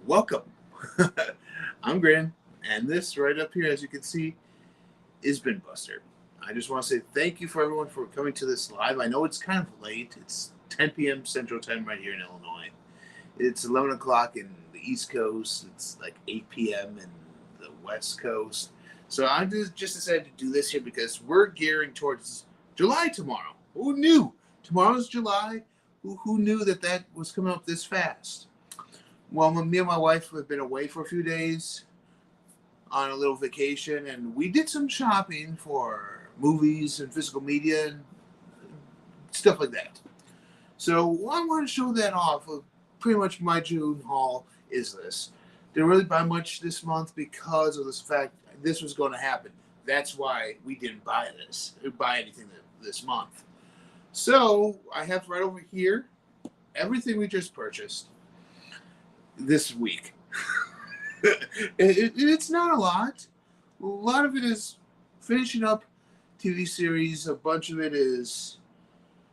Welcome. I'm Greydon, and this right up here, as you can see, is Binbuster. I just want to say thank you for everyone for coming to this live. I know it's kind of late. It's 10 p.m. Central Time right here in Illinois. It's 11 o'clock in the East Coast. It's like 8 p.m. in the West Coast. So I just decided to do this here because we're gearing towards July tomorrow. Who knew? Tomorrow's July. Who knew that was coming up this fast? Well, me and my wife have been away for a few days on a little vacation, and we did some shopping for movies and physical media and stuff like that. So I want to show that off. Pretty much my June haul is this. Didn't really buy much this month because of this fact this was going to happen. That's why we didn't buy anything this month. So I have right over here everything we just purchased this week. It's not a lot. A lot of it is finishing up TV series. A bunch of it is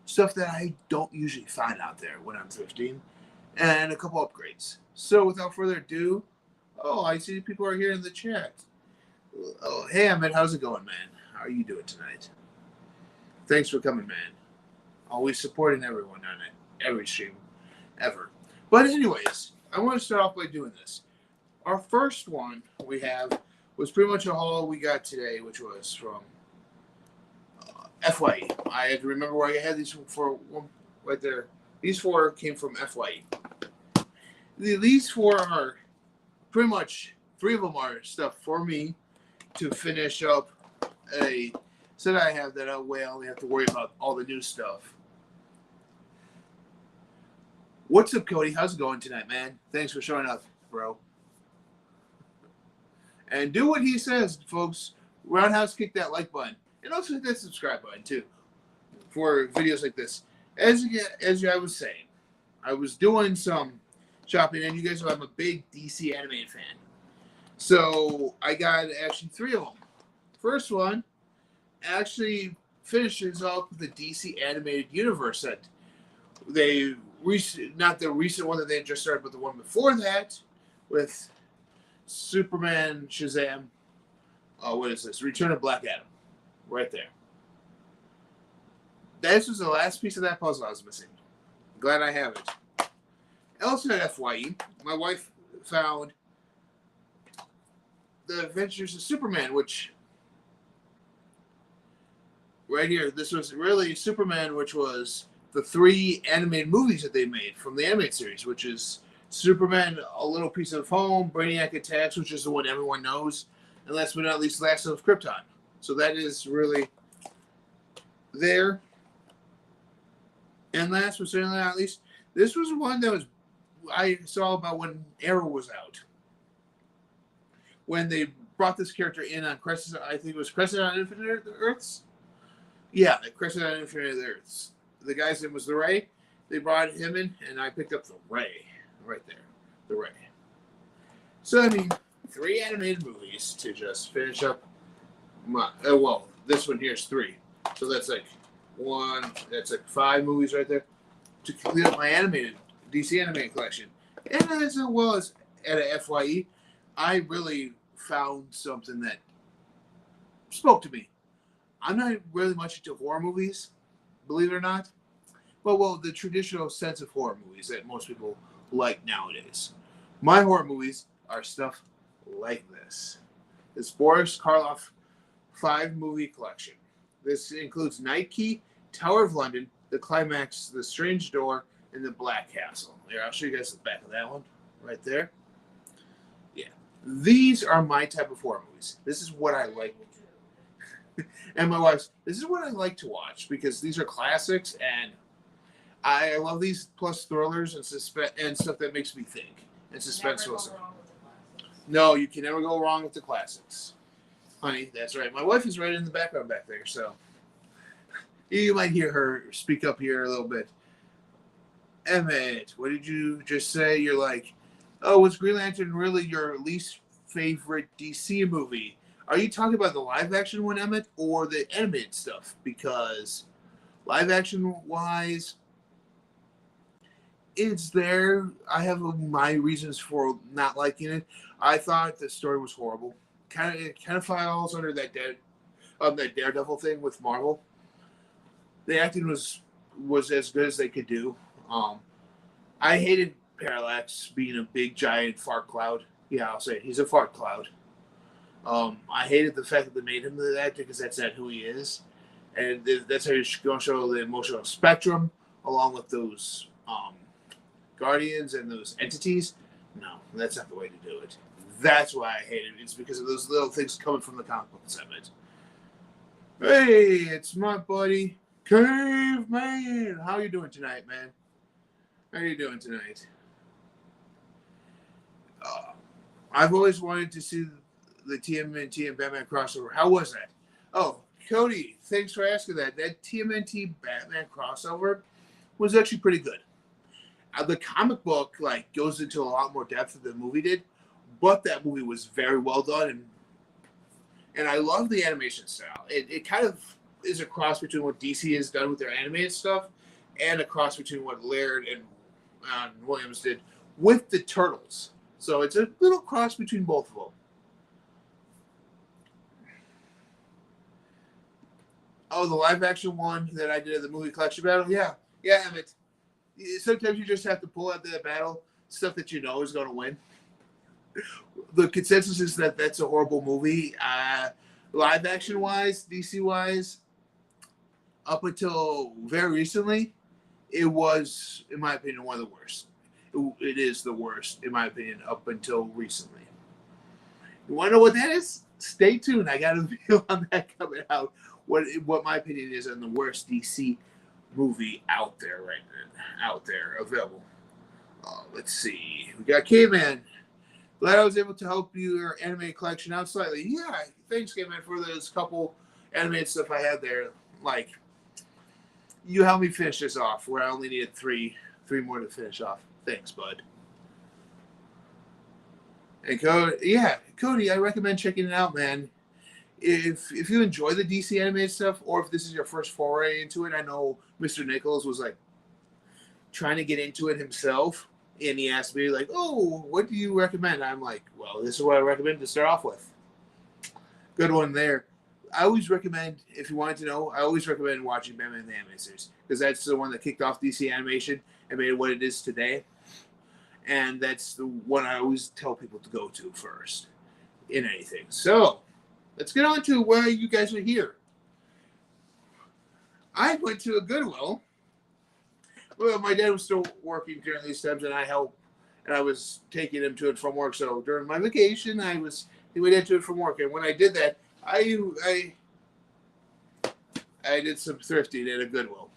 stuff that I don't usually find out there when I'm thrifting, and a couple upgrades. So without further ado, I see people are here in the chat. Oh, hey Ahmed, how's it going, man? How are you doing tonight? Thanks for coming, man. Always supporting everyone on every stream ever. But anyways, I want to start off by doing this. Our first one we have was pretty much a haul we got today, which was from FYE. I had to remember where I had these for one right there. These four came from FYE. These four are pretty much, three of them are stuff for me to finish up a set I have that way I only have to worry about all the new stuff. What's up, Cody? How's it going tonight, man? Thanks for showing up, bro. And do what he says, folks. Roundhouse, kick that like button. And also hit that subscribe button, too, for videos like this. As I was saying, I was doing some shopping, and you guys know I'm a big DC animated fan. So I got actually three of them. First one actually finishes up the DC animated universe that not the recent one that they just started, but the one before that with Superman, Shazam. What is this? Return of Black Adam. Right there. This was the last piece of that puzzle I was missing. Glad I have it. Also at FYE, my wife found The Adventures of Superman, which right here, this was really Superman, which was the three animated movies that they made from the animated series, which is Superman, A Little Piece of Home, Brainiac Attacks, which is the one everyone knows, and last but not least, Last of Krypton. So that is really there. And last but certainly not least, this was one that I saw about when Arrow was out. When they brought this character in on Crisis, I think it was Crisis on Infinite Earths? Yeah, the Crisis on Infinite Earths. The guy's name was the Ray. They brought him in, and I picked up the Ray right there. The Ray. So, I mean, three animated movies to just finish up my. This one here is three. So that's like five movies right there to complete up my DC animated collection. And as well as at a FYE, I really found something that spoke to me. I'm not really much into horror movies, believe it or not. Well, the traditional sense of horror movies that most people like nowadays. My horror movies are stuff like this. This Boris Karloff 5-movie collection. This includes Night Key, Tower of London, The Climax, The Strange Door, and The Black Castle. Here, I'll show you guys the back of that one right there. Yeah. These are my type of horror movies. This is what I like. And my wife's, this is what I like to watch because these are classics and I love these plus thrillers and stuff that makes me think and suspenseful. No, you can never go wrong with the classics. Honey, that's right. My wife is right in the background back there, so you might hear her speak up here a little bit. Emmett, what did you just say? You're like, oh, was Green Lantern really your least favorite DC movie? Are you talking about the live action one, Emmett, or the animated stuff? Because live action wise, it's there. I have my reasons for not liking it. I thought the story was horrible. It kind of falls under that Daredevil thing with Marvel. The acting was as good as they could do. Um, I hated Parallax being a big giant fart cloud. Yeah, I'll say it. He's a fart cloud. I hated the fact that they made him that because that's not who he is, and that's how you're going to show the emotional spectrum along with those guardians and those entities. No, that's not the way to do it. That's why I hate it. It's because of those little things coming from the comic book segment. Hey, it's my buddy Caveman. How you doing tonight, man? How you doing tonight? I've always wanted to see the TMNT and Batman crossover. How was that? Oh, Cody, thanks for asking that. That TMNT Batman crossover was actually pretty good. The comic book goes into a lot more depth than the movie did, but that movie was very well done, and I love the animation style. It kind of is a cross between what DC has done with their animated stuff and a cross between what Laird and Williams did with the Turtles. So it's a little cross between both of them. Oh, the live action one that I did at the movie collection battle? Yeah, Emmett. Sometimes you just have to pull out the battle stuff that you know is going to win. The consensus is that that's a horrible movie. Live action wise, DC wise, up until very recently, it was, in my opinion, one of the worst. It is the worst, in my opinion, up until recently. You want to know what that is? Stay tuned. I got a video on that coming out. What my opinion is on the worst DC movie out there right now, available. Let's see. We got K-Man. Glad I was able to help your anime collection out slightly. Yeah, thanks, K-Man, for those couple animated stuff I had there. You helped me finish this off, where I only needed three more to finish off. Thanks, bud. And Cody, I recommend checking it out, man. If you enjoy the DC animated stuff, or if this is your first foray into it, I know Mr. Nichols was trying to get into it himself, and he asked me "Oh, what do you recommend?" I'm like, "Well, this is what I recommend to start off with." Good one there. I always recommend, if you wanted to know, I always recommend watching Batman the Animated Series because that's the one that kicked off DC animation and made it what it is today. And that's the one I always tell people to go to first in anything. So let's get on to why you guys are here. I went to a Goodwill. Well, my dad was still working during these times, and I helped, and I was taking him to and from work. So during my vacation, he went into it from work, and when I did that, I did some thrifting at a Goodwill.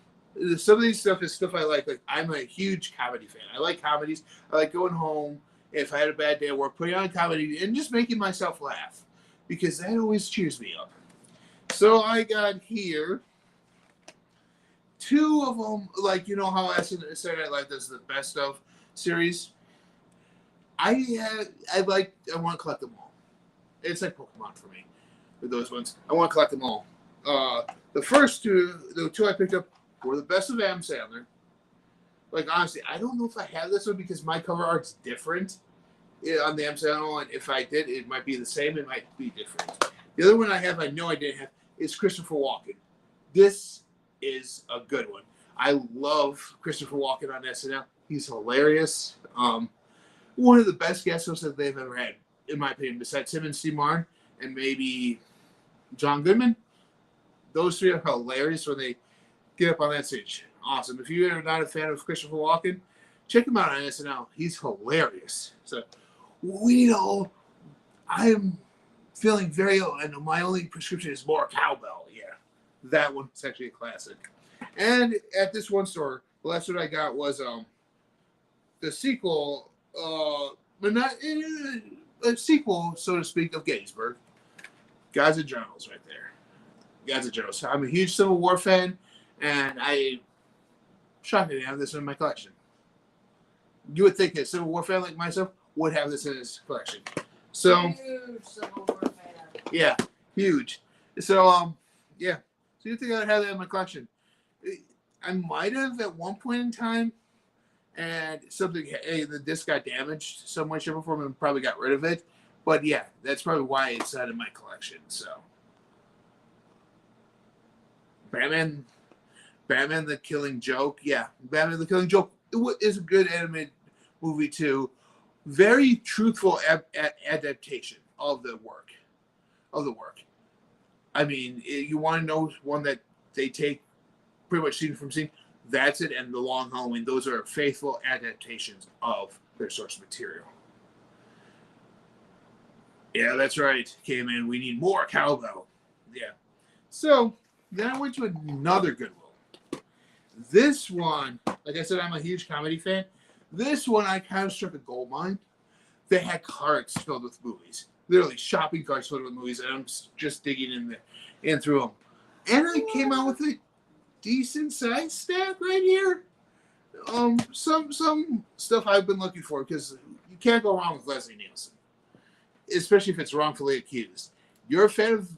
Some of these stuff is stuff I like. I'm a huge comedy fan. I like comedies. I like going home if I had a bad day at work, putting on comedy and just making myself laugh because that always cheers me up. So I got here two of them. How Saturday Night Live does the best of series. I want to collect them all. It's like Pokemon for me. With those ones, I want to collect them all. The first two, the two I picked up, were the best of Adam Sandler. Honestly, I don't know if I have this one because my cover art's different on the Adam Sandler one. If I did, it might be the same. It might be different. The other one I know I didn't have, is Christopher Walken. This is a good one. I love Christopher Walken on SNL. He's hilarious. One of the best guest hosts that they've ever had, in my opinion, besides him and Steve Martin and maybe John Goodman. Those three are hilarious when they get up on that stage. Awesome. If you're not a fan of Christopher Walken, check him out on SNL. He's hilarious. So we need all. I am feeling very ill, and my only prescription is more cowbell. Yeah, that one's actually a classic. And at this one store, the last one I got was the sequel, but not a sequel, so to speak, of Gettysburg. Gods and Generals, right there. Gods and Generals. I'm a huge Civil War fan, and I shockingly have this in my collection. You would think a Civil War fan like myself would have this in his collection. So, huge Civil War fan. Yeah, huge. So, yeah. So you think I'd have that in my collection? I might have at one point in time and something, the disc got damaged some way, shape, or form, and probably got rid of it. But yeah, that's probably why it's not in my collection. So, Batman, Batman the Killing Joke. Yeah, Batman the Killing Joke is a good animated movie too. Very truthful adaptation of the work. I mean, you want to know one that they take pretty much scene from scene. That's it, and The Long Halloween. Those are faithful adaptations of their source material. Yeah, that's right, K-Man. We need more cowbell. Yeah. So then I went to another Goodwill. This one, like I said, I'm a huge comedy fan. This one, I kind of struck a gold mine. They had carts filled with movies, literally shopping carts filled with movies, and I'm just digging in through them. And I came out with a decent sized stack right here. Some stuff I've been looking for because you can't go wrong with Leslie Nielsen, especially if it's wrongfully accused. You're a fan of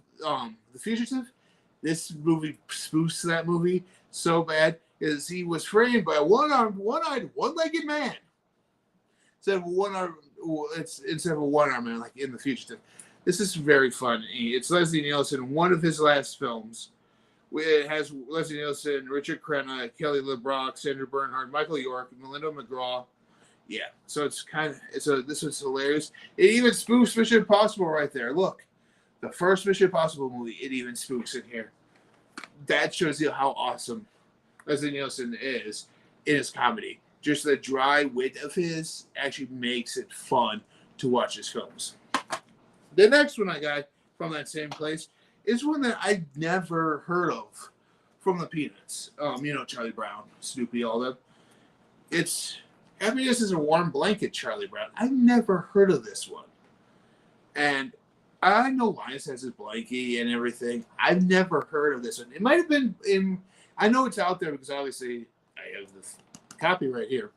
The Fugitive? This movie spoofs that movie so bad is he was framed by a one-armed, one-eyed, one-legged man. Instead of a one-armed man like in The Fugitive. This is very funny. It's Leslie Nielsen, one of his last films. It has Leslie Nielsen, Richard Crenna, Kelly LeBrock, Sandra Bernhard, Michael York, Melinda McGraw. Yeah, so this was hilarious. It even spoofs Mission Impossible right there. Look, the first Mission Impossible movie, it even spoofs in here. That shows you how awesome Leslie Nielsen is in his comedy. Just the dry wit of his actually makes it fun to watch his films. The next one I got from that same place is one that I'd never heard of from the Peanuts. Charlie Brown, Snoopy, all that. It's Happiness is a Warm Blanket, Charlie Brown. I've never heard of this one. And I know Linus has his blankie and everything. I've never heard of this one. It might have been I know it's out there because obviously I have this copy right here.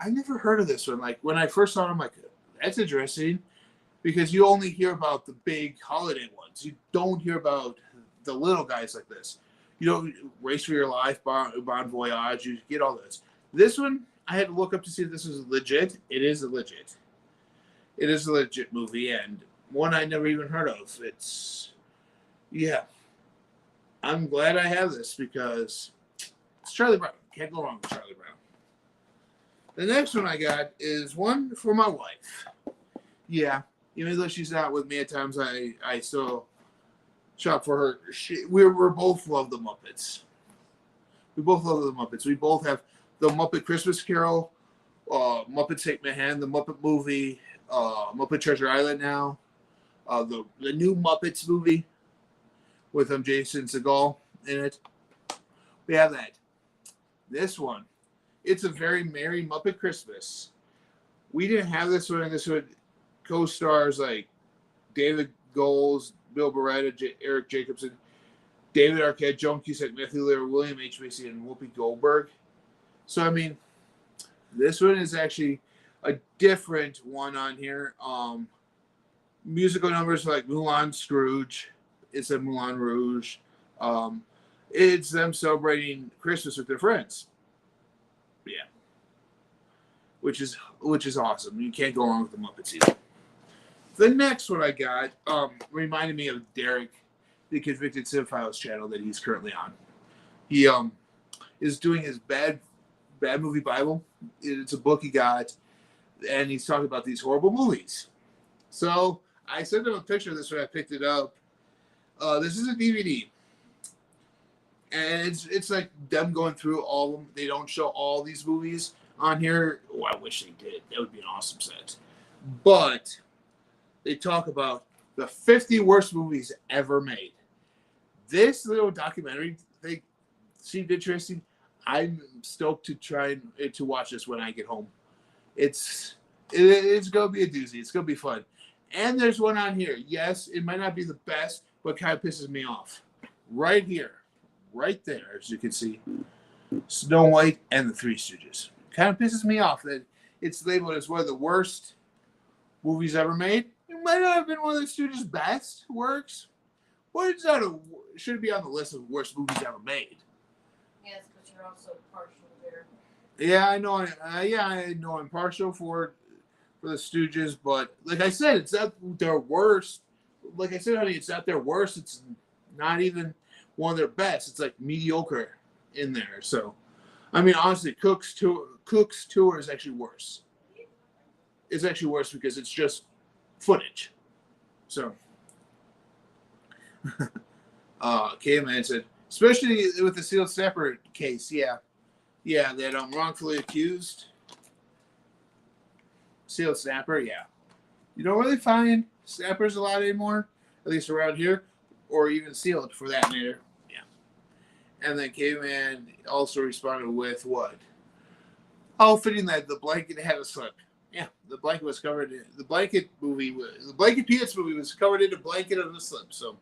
I never heard of this one. Like when I first saw it, I'm like, that's interesting. Because you only hear about the big holiday ones. You don't hear about the little guys like this. You know, Race for Your Life, Bon Voyage, you get all this. This one, I had to look up to see if this was legit. It is a legit movie, and one I never even heard of. I'm glad I have this because it's Charlie Brown. Can't go wrong with Charlie Brown. The next one I got is one for my wife. Yeah. Even though she's not with me at times, I still shop for her. We both love the Muppets. We both love the Muppets. We both have the Muppet Christmas Carol, Muppet Take My Hand, the Muppet movie, Muppet Treasure Island now, the new Muppets movie with Jason Segel in it. We have that. This one, It's a Very Merry Muppet Christmas. We didn't have this one, and this would co-stars like David Goles, Bill Beretta, Eric Jacobson, David Arquette, Joan Cusack, Matthew Lillard, William H. Macy, and Whoopi Goldberg. So, I mean, this one is actually a different one on here. Musical numbers like Moulin Scrooge. It's a Moulin Rouge. It's them celebrating Christmas with their friends. Yeah. Which is awesome. You can't go wrong with the Muppets either. The next one I got reminded me of Derek, the Convicted Cinephiles channel that he's currently on. He is doing his bad movie Bible. It's a book he got, and he's talking about these horrible movies. So I sent him a picture of this when I picked it up. This is a DVD, and it's like them going through all of them. They don't show all these movies on here. Oh, I wish they did. That would be an awesome set. But they talk about the 50 worst movies ever made. This little documentary thing seemed interesting. I'm stoked to try to watch this when I get home. It's going to be a doozy. It's going to be fun. And there's one on here. Yes, it might not be the best, but kind of pisses me off. Right here. Right there, as you can see. Snow White and the Three Stooges. Kind of pisses me off that it's labeled as one of the worst movies ever made. It might not have been one of the Stooges' best works. But should be on the list of worst movies ever made. Yes, but you're also partial there. Yeah, I know. I know I'm partial for the Stooges, but like I said, it's not their worst. Like I said, honey, it's not their worst. It's not even one of their best. It's like mediocre in there. So, I mean, honestly, Cook's tour is actually worse. It's actually worse because it's just footage. So, Caveman said, especially with the sealed snapper case. Yeah, yeah, that wrongfully accused sealed snapper. Yeah, you don't really find snappers a lot anymore, at least around here, or even sealed for that matter. Yeah. And then Caveman also responded with what? Oh, fitting that the blanket had a slip. Yeah, the blanket was covered in the blanket Peanuts movie was covered in a blanket of a slip. So,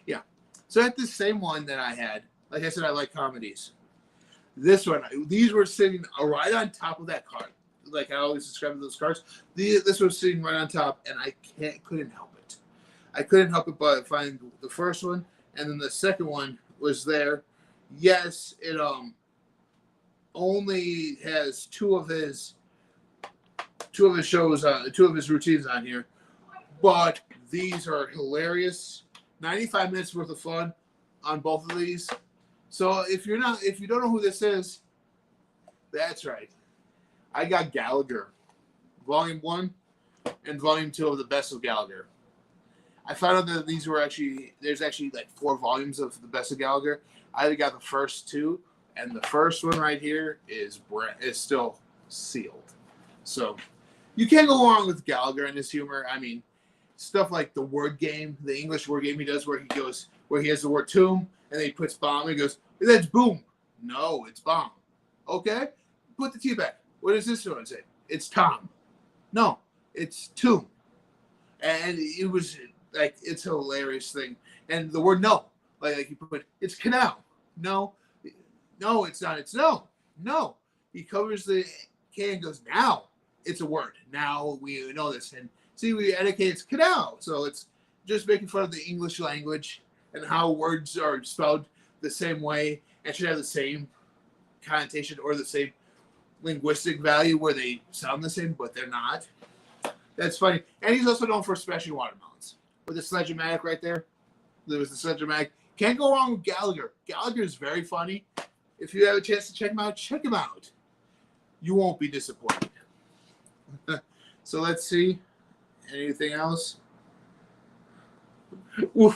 yeah. So that's the same one that I had. Like I said, I like comedies. This one, these were sitting right on top of that card. Like I always describe those cards. This was sitting right on top, and I couldn't help it. I couldn't help it but find the first one, and then the second one was there. Yes, it only has two of his shows, two of his routines on here, but these are hilarious. 95 minutes worth of fun on both of these. So if you don't know who this is, that's right. I got Gallagher, Volume 1 and Volume 2 of the Best of Gallagher. I found out that there's actually like 4 volumes of the Best of Gallagher. I got the first 2, and the first one right here is still sealed. So you can't go wrong with Gallagher and his humor. I mean, stuff like the word game, the English word game he does where he has the word tomb, and then he puts bomb, and he goes, that's boom. No, it's bomb. Okay? Put the T back. What does this one say? It's Tom. No, it's tomb. And it was like, it's a hilarious thing. And the word no, like you put, it's canal. No, no, it's not. It's no. No. He covers the K and goes, now it's a word. Now we know this. And see, we educate it's canal. So it's just making fun of the English language and how words are spelled the same way and should have the same connotation or the same linguistic value where they sound the same, but they're not. That's funny. And he's also known for smashing watermelons. With the Sledge-O-Matic right there. There was the Sledge-O-Matic. Can't go wrong with Gallagher. Gallagher is very funny. If you have a chance to check him out, check him out. You won't be disappointed. So let's see. Anything else? Will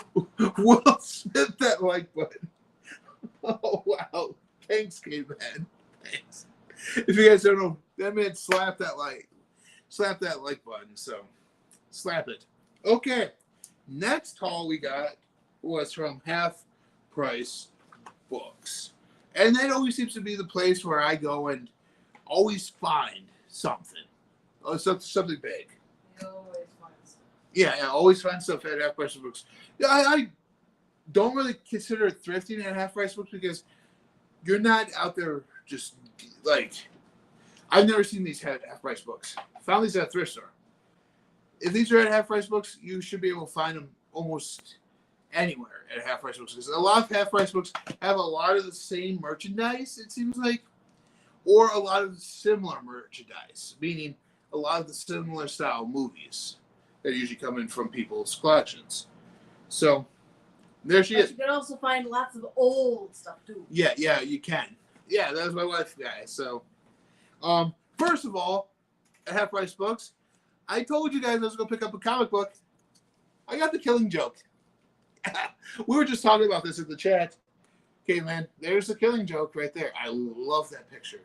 Smith that like button. Oh, wow. Thanks, K-Man. Thanks. If you guys don't know, that man slapped that like button. So slap it. Okay. Next haul we got was from Half Price Books. And that always seems to be the place where I go and always find something. Something big. You always find stuff. Yeah, always find stuff at Half Price Books. Yeah, I don't really consider thrifting at Half Price Books because you're not out there just like, I've never seen these at Half Price Books. Found these at a thrift store. If these are at Half Price Books, you should be able to find them almost anywhere at Half Price Books because a lot of Half Price Books have a lot of the same merchandise, it seems like, or a lot of similar merchandise, meaning a lot of the similar style movies that usually come in from people's collections. So there she is. You can also find lots of old stuff too. Yeah, you can. Yeah, that was my wife, guys. So, first of all, at Half Price Books, I told you guys I was going to pick up a comic book. I got The Killing Joke. We were just talking about this in the chat. Okay, man, there's The Killing Joke right there. I love that picture.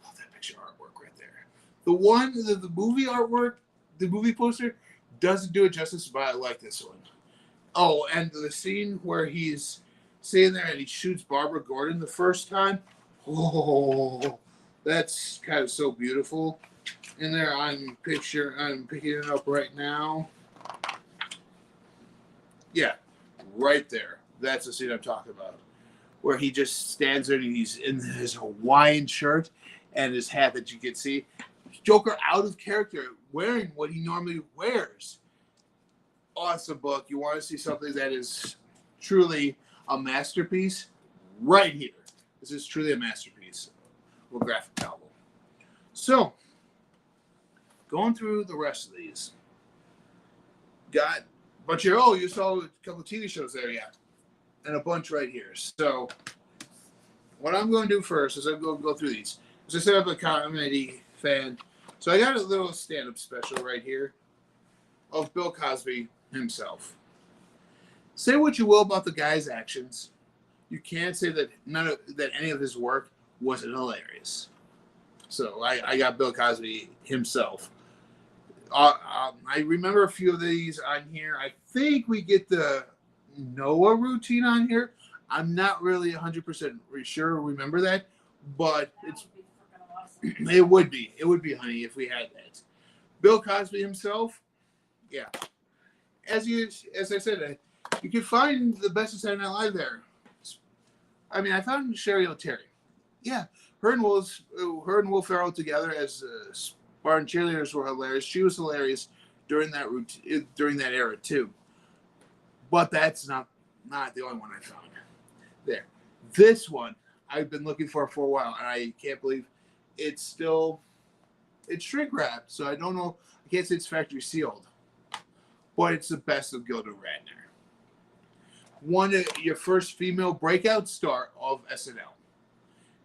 Love that picture artwork right there. The movie artwork, the movie poster, doesn't do it justice, but I like this one. Oh, and the scene where he's sitting there and he shoots Barbara Gordon the first time. Oh, that's kind of so beautiful. In there, I'm picking it up right now. Yeah, right there. That's the scene I'm talking about. Where he just stands there and he's in his Hawaiian shirt and his hat that you can see. Joker out of character, wearing what he normally wears. Awesome book. You want to see something that is truly a masterpiece? Right here. This is truly a masterpiece. Well, graphic novel. So, going through the rest of these, got a bunch of, you saw a couple of TV shows there, yeah, and a bunch right here. So, what I'm going to do first is I'm going to go through these. As I said, I'm a comedy fan, so I got a little stand-up special right here of Bill Cosby himself. Say what you will about the guy's actions, you can't say that that any of his work wasn't hilarious. So I got Bill Cosby himself. I remember a few of these on here. I think we get the Noah routine on here. I'm not really 100% sure. Remember that, but it would be, honey, if we had that. Bill Cosby himself, yeah. As I said, you can find the best of Saturday Night Live there. I mean, I found Sherry O'Terry. Yeah, her and Will Ferrell together as Spartan cheerleaders were hilarious. She was hilarious during that era too. But that's not the only one I found. There, this one I've been looking for a while, and I can't believe it's shrink wrapped. So I don't know. I can't say it's factory sealed, but it's the best of Gilda Radner. One of your first female breakout star of SNL.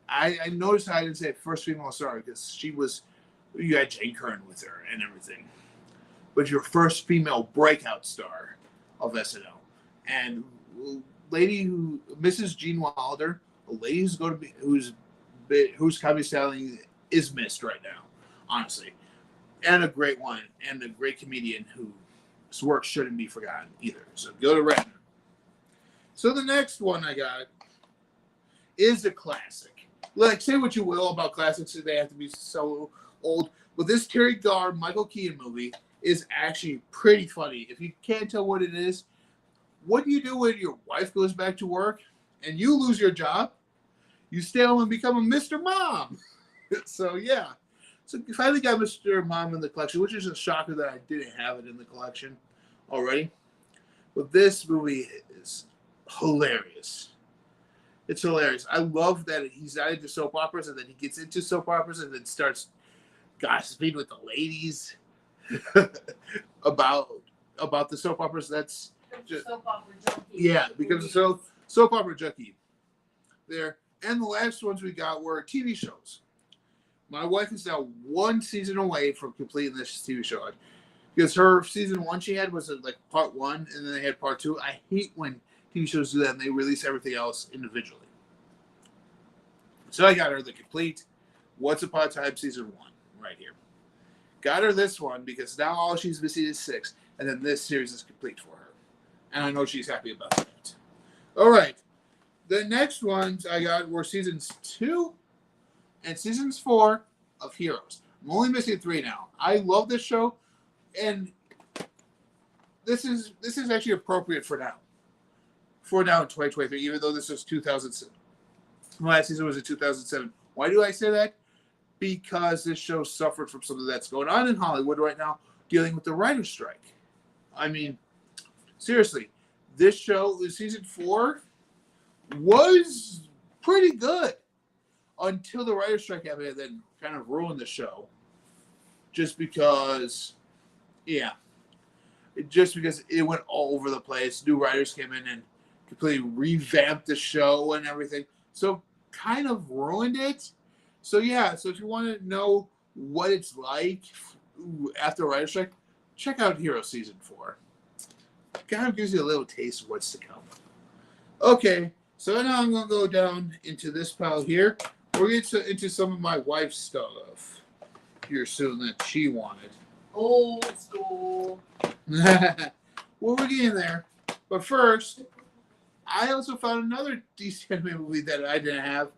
I noticed how I didn't say first female star because you had Jane Curran with her and everything. But your first female breakout star of SNL. And Mrs. Gene Wilder, a lady whose comedy styling is missed right now, honestly. And a great one, and a great comedian whose work shouldn't be forgotten either. So Gilda Radner. So the next one I got is a classic. Like, say what you will about classics, they have to be so old. But this Terry Garr, Michael Keaton movie is actually pretty funny. If you can't tell what it is, what do you do when your wife goes back to work and you lose your job? You stay home and become a Mr. Mom. So, yeah. So, you finally got Mr. Mom in the collection, which is a shocker that I didn't have it in the collection already. But this movie is hilarious. It's hilarious. I love that he's not into soap operas and then he gets into soap operas and then starts gossiping with the ladies about the soap operas. That's just soap opera junkie. Yeah, because soap opera junkie there. And the last ones we got were TV shows. My wife is now one season away from completing this TV show because her season one she had was like part one and then they had part two. I hate when TV shows do that and they release everything else individually. So I got her the complete Once Upon a Time season one right here. Got her this one because now all she's missing is 6, and then this series is complete for her. And I know she's happy about that. All right. The next ones I got were seasons 2 and seasons 4 of Heroes. I'm only missing 3 now. I love this show, and this is actually appropriate for now. For now in 2023, even though this was 2007. Last season was in 2007. Why do I say that? Because this show suffered from something that's going on in Hollywood right now, dealing with the writer's strike. I mean, seriously, this show, season 4, was pretty good until the writer's strike happened and then kind of ruined the show. Just because it went all over the place. New writers came in and completely revamped the show and everything. So kind of ruined it. So yeah, so if you want to know what it's like after a writer's strike, check out Hero Season 4. Kind of gives you a little taste of what's to come. Okay, so now I'm going to go down into this pile here. We're going to get into some of my wife's stuff here soon that she wanted. Old school. Well, we're getting there. But first, I also found another DC anime movie that I didn't have,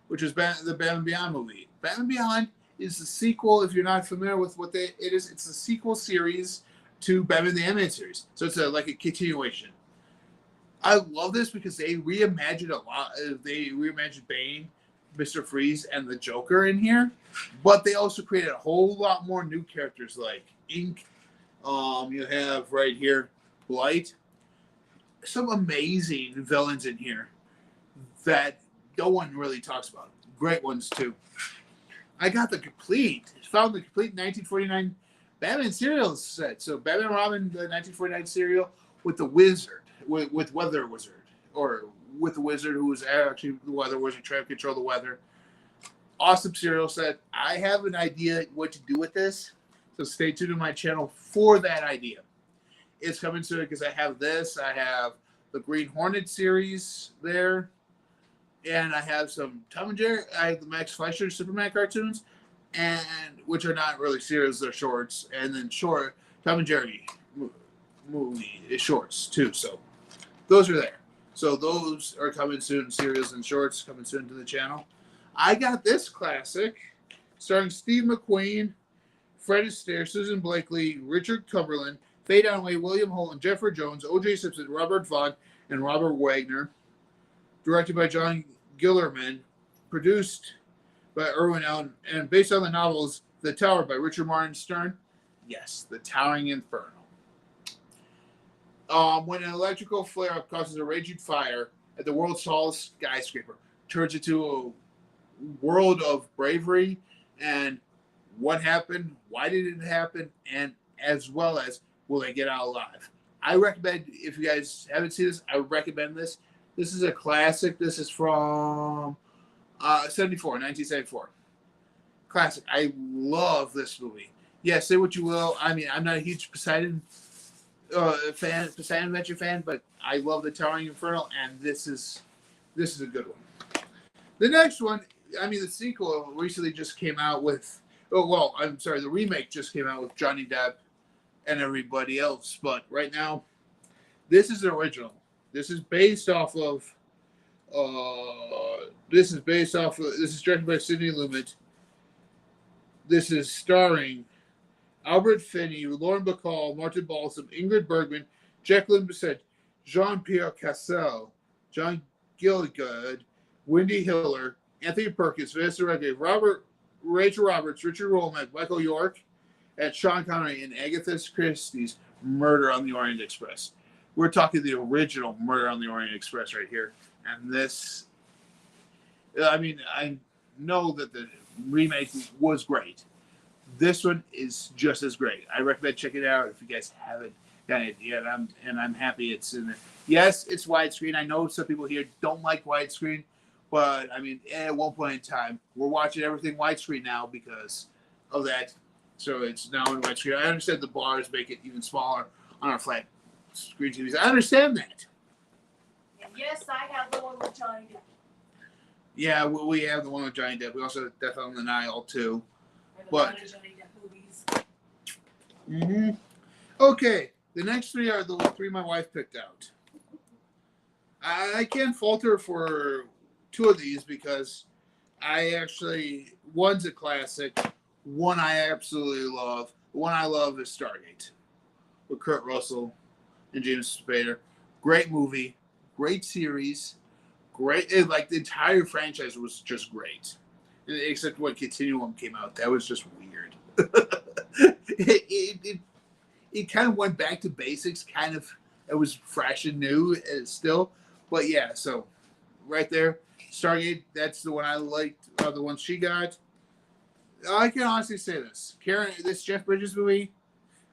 which was the Batman Beyond movie. Batman Beyond is the sequel, if you're not familiar with what it is. It's a sequel series to Batman the Animated Series. So it's like a continuation. I love this because they reimagined a lot. They reimagined Bane, Mr. Freeze, and the Joker in here. But they also created a whole lot more new characters like Ink. You have right here Blight. Some amazing villains in here that no one really talks about. Great ones too. I got found the complete 1949 Batman serial set. So Batman and Robin, the 1949 serial with the Wizard, with Weather Wizard, or with the Wizard who was actually the Weather Wizard trying to control the weather. Awesome serial set. I have an idea what to do with this, so stay tuned to my channel for that idea. It's coming soon because I have this. I have the Green Hornet series there, and I have some Tom and Jerry. I have the Max Fleischer Superman cartoons, and which are not really series, they're shorts, and then Tom and Jerry movie is shorts too. So those are there. So those are coming soon. Serials and shorts coming soon to the channel. I got this classic starring Steve McQueen, Fred Astaire, Susan Blakely, Richard Cumberland, Faye Dunaway, William Holden, Jeffrey Jones, O.J. Simpson, Robert Vaughn, and Robert Wagner. Directed by John Gillerman. Produced by Irwin Allen. And based on the novels The Tower by Richard Martin Stern. Yes, The Towering Inferno. When an electrical flare-up causes a raging fire at the world's tallest skyscraper, turns into a world of bravery and what happened, why did it happen, and as well as will they get out alive. I recommend, if you guys haven't seen this, I would recommend this. This is a classic. This is from 1974. Classic. I love this movie. Yeah, say what you will. I mean, I'm not a huge Poseidon Adventure fan, but I love The Towering Inferno, and this is a good one. The next one, I mean, the sequel recently just came out with. The remake just came out with Johnny Depp and everybody else. But right now, this is the original. This is based off of. This is directed by Sidney Lumet. This is starring Albert Finney, Lauren Bacall, Martin Balsam, Ingrid Bergman, Jacqueline Bisset, Jean-Pierre Cassel, John Gielgud, Wendy Hiller, Anthony Perkins, Vanessa Redgrave, Rachel Roberts, Richard Rollman, Michael York, and Sean Connery in Agatha Christie's Murder on the Orient Express. We're talking the original Murder on the Orient Express right here. And this, I mean, I know that the remake was great. This one is just as great. I recommend checking it out if you guys haven't done it yet. I'm happy it's in there. Yes, it's widescreen. I know some people here don't like widescreen. But, I mean, at one point in time, we're watching everything widescreen now because of that. So it's now in widescreen. I understand the bars make it even smaller on our flat screen TVs. I understand that. And yes, I have the one with Johnny Depp. Yeah, we have the one with Johnny Depp. We also have Death on the Nile, too. But Johnny Depp movies. Okay, the next three are the three my wife picked out. I can't fault her for two of these because one's a classic, one I absolutely love. The one I love is Stargate with Kurt Russell and James Spader. Great movie, great series, the entire franchise was just great, except when Continuum came out. That was just weird. It kind of went back to basics. It was fresh and new still, but yeah. So right there. Stargate, that's the one I liked, the one she got. I can honestly say this. This Jeff Bridges movie,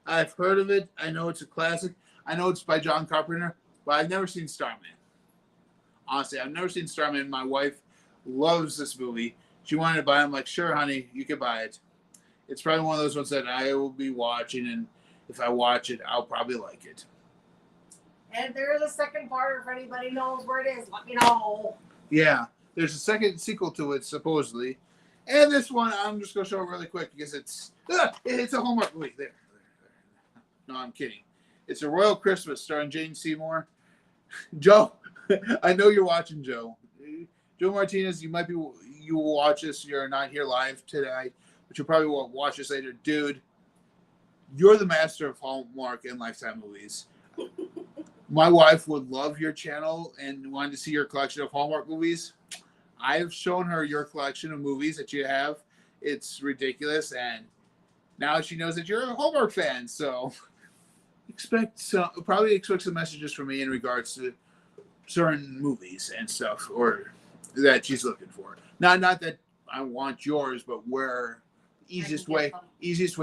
I've heard of it. I know it's a classic. I know it's by John Carpenter, but I've never seen Starman. Honestly, I've never seen Starman. My wife loves this movie. She wanted to buy it. I'm like, sure, honey, you can buy it. It's probably one of those ones that I will be watching, and if I watch it, I'll probably like it. And there is a second part. If anybody knows where it is, let me know. Yeah, there's a second sequel to it, supposedly. And this one, I'm just going to show it really quick because it's a Hallmark movie. There. No, I'm kidding. It's A Royal Christmas starring Jane Seymour. Joe, I know you're watching, Joe. Joe Martinez, you will watch this. You're not here live today, but you'll probably watch this later. Dude, you're the master of Hallmark and Lifetime movies. My wife would love your channel and wanted to see your collection of Hallmark movies. I have shown her your collection of movies that you have. It's ridiculous, and now she knows that you're a Hallmark fan. So probably expect some messages from me in regards to certain movies and stuff, or that she's looking for. Not that I want yours, but where easiest I can way get them.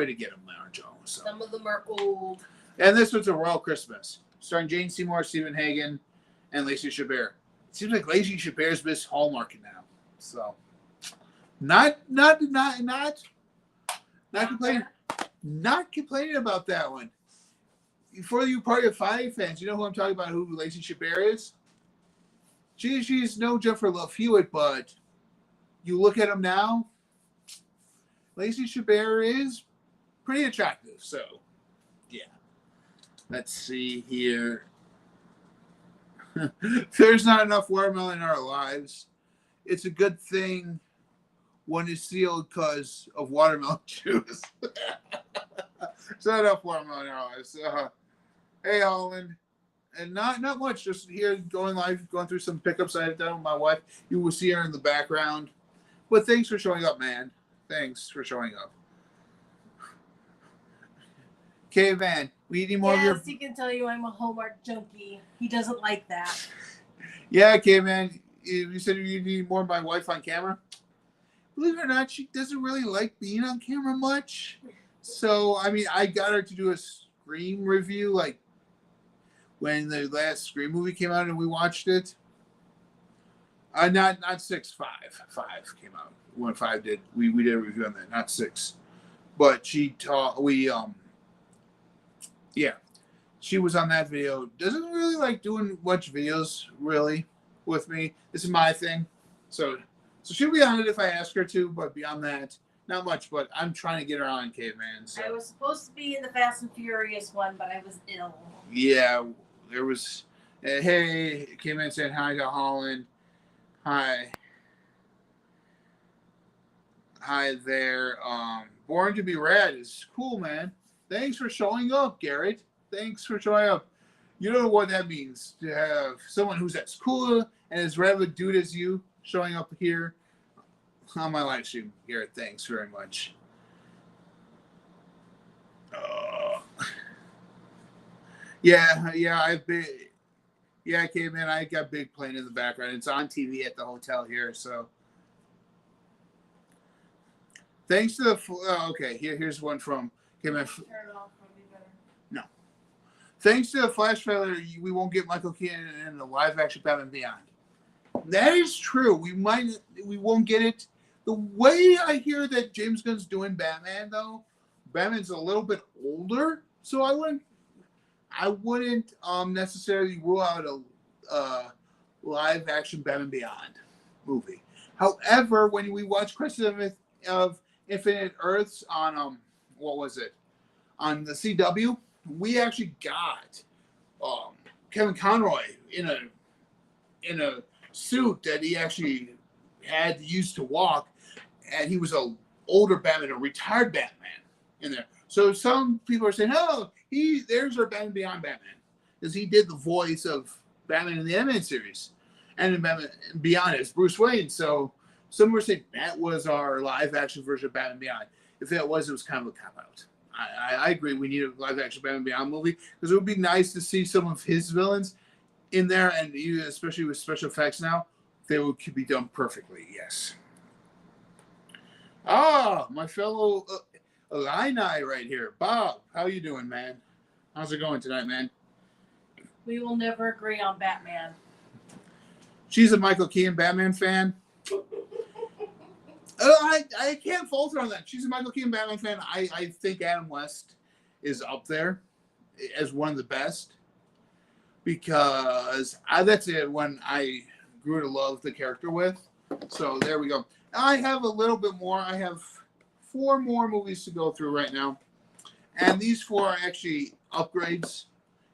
to get them there, Joe. So. Some of them are old. And this one's a Royal Christmas, starring Jane Seymour, Stephen Hagen, and Lacey Chabert. It seems like Lacey Chabert's missed hallmarking now. So, not complaining. Not complaining about that one. For you Party of Five fans, you know who I'm talking about, who Lacey Chabert is? She's no Jennifer Love Hewitt, but you look at him now, Lacey Chabert is pretty attractive. So, yeah. Let's see here. There's not enough watermelon in our lives. It's a good thing one is sealed because of watermelon juice. There's not enough watermelon in our lives. Hey, Holland. And not much, just here going live, going through some pickups I had done with my wife. You will see her in the background. But thanks for showing up, man. Thanks for showing up. Okay, Van, we need more of your... Yes, he can tell you I'm a Hallmark junkie. He doesn't like that. Yeah, okay, man. You said you need more of my wife on camera. Believe it or not, she doesn't really like being on camera much. So, I mean, I got her to do a Scream review, like, when the last Scream movie came out and we watched it. Not 6, 5. 5 came out. When 5 did. We did a review on that, not 6. But she taught, yeah. She was on that video. Doesn't really like doing much videos, really, with me. This is my thing. So she'll be on it if I ask her to, but beyond that, not much. But I'm trying to get her on Caveman. So. I was supposed to be in the Fast and Furious one, but I was ill. Yeah, there was. Hey, Caveman saying hi to Holland. Hi there. Born to be Rad is cool, man. Thanks for showing up, Garrett. Thanks for showing up. You know what that means to have someone who's as cool and as rad of a dude as you showing up here on my live stream. Garrett, thanks very much. Caveman, I got Big playing in the background. It's on TV at the hotel here, so. Thanks to the okay. Here's one from Caveman. Turn it off, probably better. No. Thanks to the Flash trailer, we won't get Michael Keaton in the live action Batman Beyond. That is true. We won't get it. The way I hear that James Gunn's doing Batman, though, Batman's a little bit older, so I wouldn't necessarily rule out a live action Batman Beyond movie. However, when we watch Crisis of Infinite Earths on what was it? On the CW, we actually got Kevin Conroy in a suit that he actually had used to walk, and he was a older Batman, a retired Batman in there. So some people are saying, "Oh, there's our Batman Beyond Batman," because he did the voice of Batman in the Batman series, and in Batman Beyond as Bruce Wayne. So some were saying that was our live action version of Batman Beyond. If it was kind of a cop out. I agree. We need a live action Batman Beyond movie because it would be nice to see some of his villains in there, and especially with special effects now, they could be done perfectly. Yes. My fellow Illini right here, Bob. How you doing, man? How's it going tonight, man? We will never agree on Batman. She's a Michael Keaton Batman fan. I can't fault her on that. She's a Michael Keaton Batman fan. I think Adam West is up there as one of the best because that's it when I grew to love the character with. So there we go. I have a little bit more. I have 4 more movies to go through right now. And these 4 are actually upgrades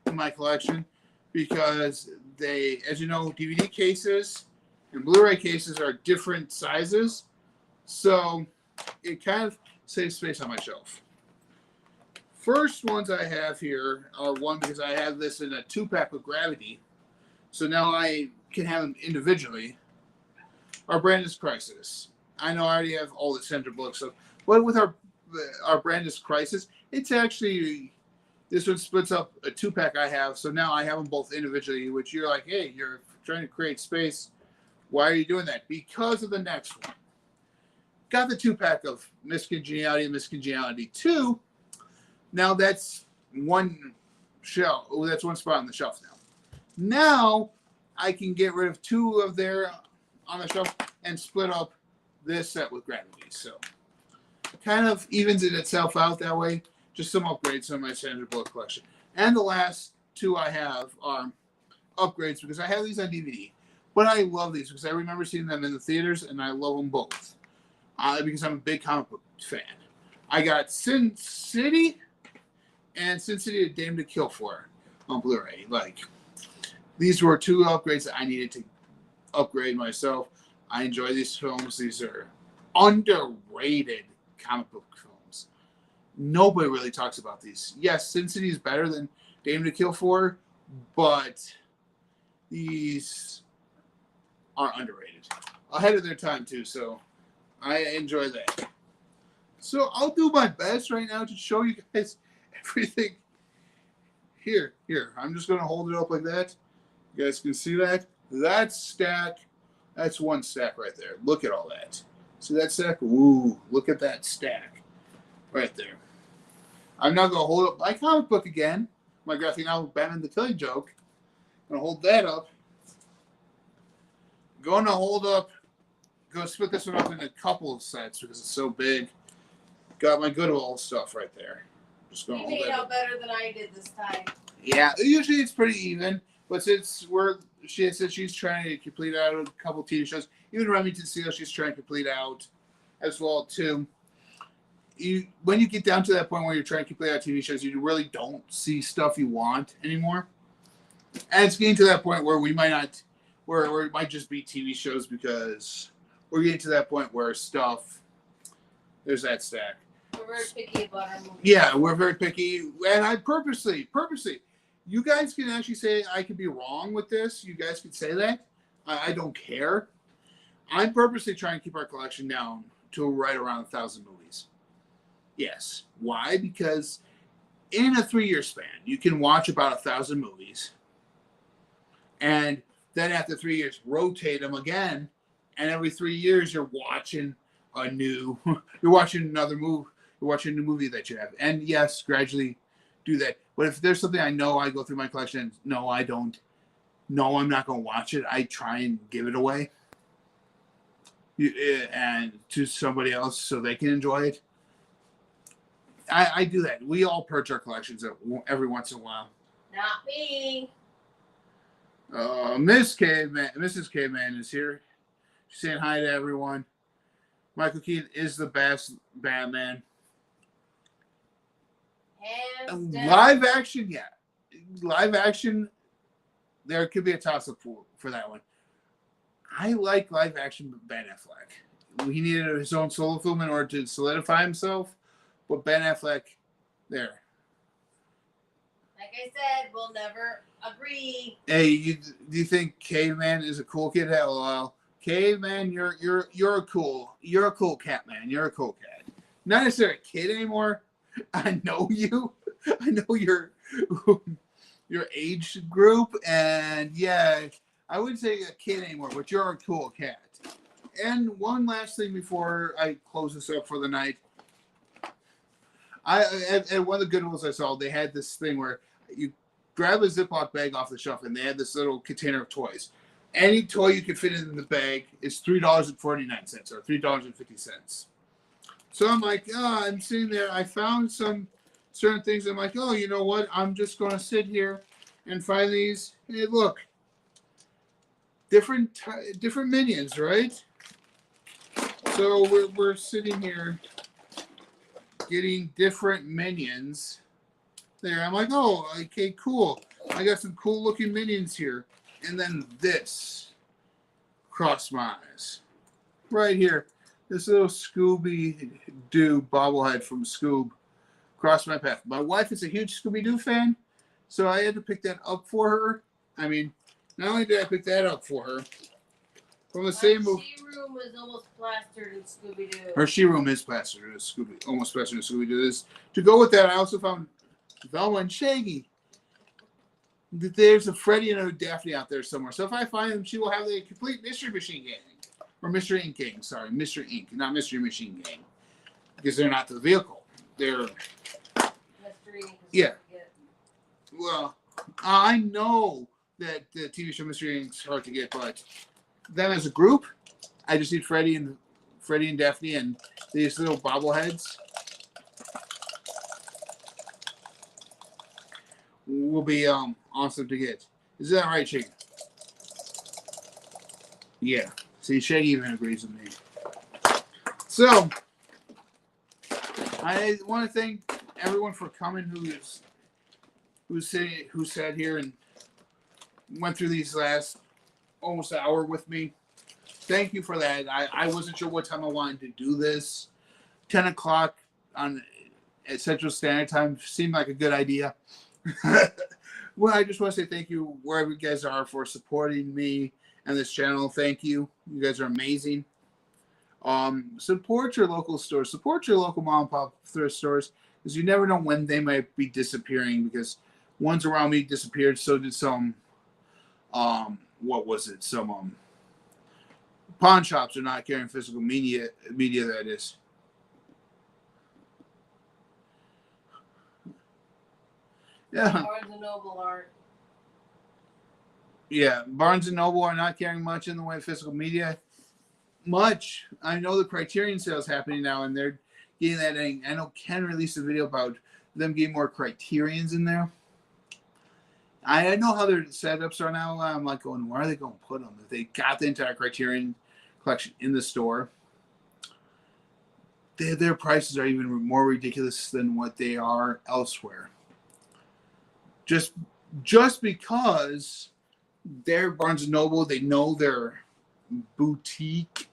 in my collection because they, as you know, DVD cases and Blu-ray cases are different sizes. So it kind of saves space on my shelf. First ones I have here are one because I have this in a 2-pack with Gravity. So now I can have them individually. Our Brandis Crisis. I know I already have all the Sandra Bullock stuff. But with our Brandis Crisis, it's actually, this one splits up a 2-pack I have. So now I have them both individually, which you're like, hey, you're trying to create space. Why are you doing that? Because of the next one. got the 2-pack of Miss Congeniality and Miss Congeniality 2. Now that's one shelf. Oh, that's one spot on the shelf now. Now I can get rid of 2 of their on the shelf and split up this set with Gravity. So kind of evens it itself out that way. Just some upgrades on my Sandra Bullock collection. And the last 2 I have are upgrades because I have these on DVD. But I love these because I remember seeing them in the theaters and I love them both. Because I'm a big comic book fan. I got Sin City and Sin City: A Dame to Kill For on Blu-ray. Like, these were 2 upgrades that I needed to upgrade myself. I enjoy these films. These are underrated comic book films. Nobody really talks about these. Yes, Sin City is better than Dame to Kill For, but these are underrated. Ahead of their time, too, so I enjoy that. So I'll do my best right now to show you guys everything. Here. I'm just going to hold it up like that. You guys can see that. That stack, that's one stack right there. Look at all that. See that stack? Ooh, look at that stack right there. I'm now going to hold up my comic book again. My graphic novel, Batman the Killing Joke. I'm going to hold that up. Going to split this one up in a couple of sets because it's so big. Got my Goodwill stuff right there. Just going to hold You that made out up. better than I did this time. Yeah, usually it's pretty even, but since she said she's trying to complete out a couple TV shows, even Remington Steele, she's trying to complete out as well too. When you get down to that point where you're trying to complete out TV shows, you really don't see stuff you want anymore, and it's getting to that point where we might not, where it might just be TV shows because we're getting to that point where stuff. There's that stack. We're very picky about our movies. Yeah, we're very picky, and I purposely. You guys can actually say I could be wrong with this. You guys can say that. I don't care. I'm purposely trying to keep our collection down to right around 1,000 movies. Yes. Why? Because in a 3-year span, you can watch about 1,000 movies, and then after 3 years, rotate them again, and every 3 years you're watching you're watching another movie. You're watching a new movie that you have, and yes, gradually do that. But if there's something I know, I go through my collection and no, I don't. No, I'm not going to watch it. I try and give it away and to somebody else so they can enjoy it. I do that. We all purge our collections every once in a while. Not me. Mrs. Caveman is here. She's saying hi to everyone. Michael Keaton is the best Batman. Hands down. Live action, yeah. Live action, there could be a toss-up for that one. I like live action Ben Affleck. He needed his own solo film in order to solidify himself, but Ben Affleck, there. Like I said, we'll never agree. Hey, do you think Caveman is a cool kid? Hell, well, Caveman, you're a cool cat, man. You're a cool cat. Not necessarily a kid anymore. I know you. I know your age group, and yeah, I wouldn't say a kid anymore, but you're a cool cat. And one last thing before I close this up for the night. At one of the Goodwills I saw, they had this thing where you grab a Ziploc bag off the shelf, and they had this little container of toys. Any toy you could fit in the bag is $3.49 or $3.50. So I'm like, I'm sitting there. I found some certain things. I'm like, you know what? I'm just going to sit here and find these. Hey, look. Different minions, right? So we're sitting here getting different minions. There. I'm like, okay, cool. I got some cool looking minions here. And then this crossed my eyes. Right here. This little Scooby-Doo bobblehead from Scoob crossed my path. My wife is a huge Scooby-Doo fan, so I had to pick that up for her. I mean, not only did I pick that up for her, from the same movie. Her room is almost plastered in Scooby-Doo. Her she room is plastered in Scooby, almost plastered in Scooby-Doo. To go with that, I also found Velma and Shaggy. There's a Freddy and a Daphne out there somewhere. So if I find them, she will have the complete Mystery Machine gang or Mystery Inc. gang. Sorry, Mystery Inc., not Mystery Machine Gang, because they're not the vehicle. They're Mystery Inc. Yeah. Well, I know that the TV show Mystery Inc. is hard to get, but them as a group, I just need Freddie and Daphne and these little bobbleheads will be awesome to get. Is that right, Shaggy? Yeah. See, Shaggy even agrees with me. So, I want to thank everyone for coming who sat here and went through these last almost an hour with me. Thank you for that. I wasn't sure what time I wanted to do this. 10 o'clock at Central Standard Time seemed like a good idea. Well, I just want to say thank you wherever you guys are for supporting me and this channel. Thank you. You guys are amazing. Support your local stores. Support your local mom and pop thrift stores, because you never know when they might be disappearing, because ones around me disappeared. So did some, what was it? Some, pawn shops are not carrying physical media that is. Yeah. Barnes and Noble aren't. Yeah, Barnes and Noble are not carrying much in the way of physical media. Much. I know the Criterion sale is happening now, and they're getting that in. I know Ken released a video about them getting more Criterions in there. I know how their setups are now. I'm like going, where are they going to put them? If they got the entire Criterion collection in the store, their prices are even more ridiculous than what they are elsewhere. Just because they're Barnes and Noble, they know their boutique,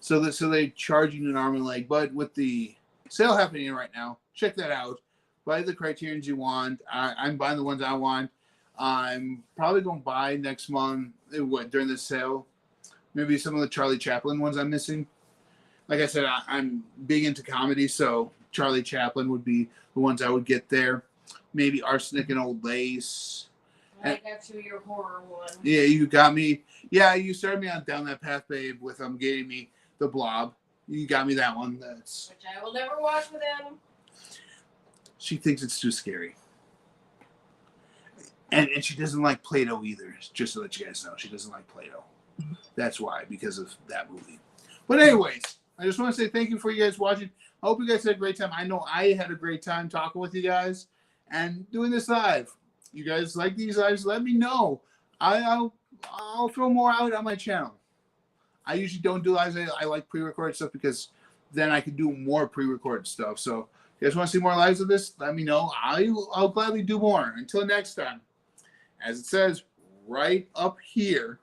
so they charge you an arm and a leg. But with the sale happening right now, check that out. Buy the Criterions you want. I'm buying the ones I want. I'm probably going to buy next month during the sale. Maybe some of the Charlie Chaplin ones I'm missing. Like I said, I'm big into comedy, so Charlie Chaplin would be the ones I would get there. Maybe Arsenic and Old Lace. I got you your horror one. Yeah, you got me. Yeah, you started me on down that path, babe, with getting me the Blob. You got me that one. Which I will never watch with him. She thinks it's too scary. And she doesn't like Play-Doh either, just to let you guys know. She doesn't like Play-Doh. That's why, because of that movie. But anyways, I just want to say thank you for you guys watching. I hope you guys had a great time. I know I had a great time talking with you guys and doing this live. You guys like these lives? Let me know. I'll throw more out on my channel. I usually don't do lives. I like pre-recorded stuff because then I can do more pre-recorded stuff. So if you guys want to see more lives of this, let me know. I'll gladly do more. Until next time, as it says right up here,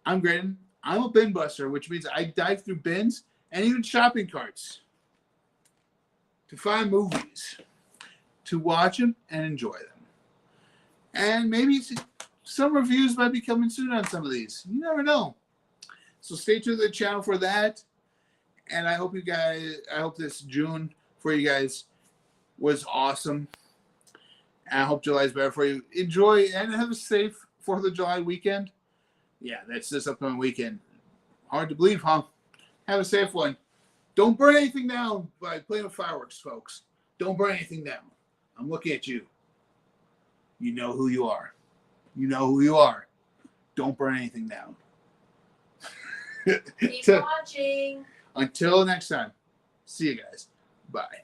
I'm Greydon. I'm a Binbuster, which means I dive through bins and even shopping carts to find movies, to watch them and enjoy them. And maybe some reviews might be coming soon on some of these. You never know. So stay tuned to the channel for that. And I hope this June for you guys was awesome. And I hope July's better for you. Enjoy and have a safe 4th of July weekend. Yeah, that's this upcoming weekend. Hard to believe, huh? Have a safe one. Don't burn anything down by playing with fireworks, folks. Don't burn anything down. I'm looking at you. You know who you are. You know who you are. Don't burn anything down. Keep watching. Until next time. See you guys. Bye.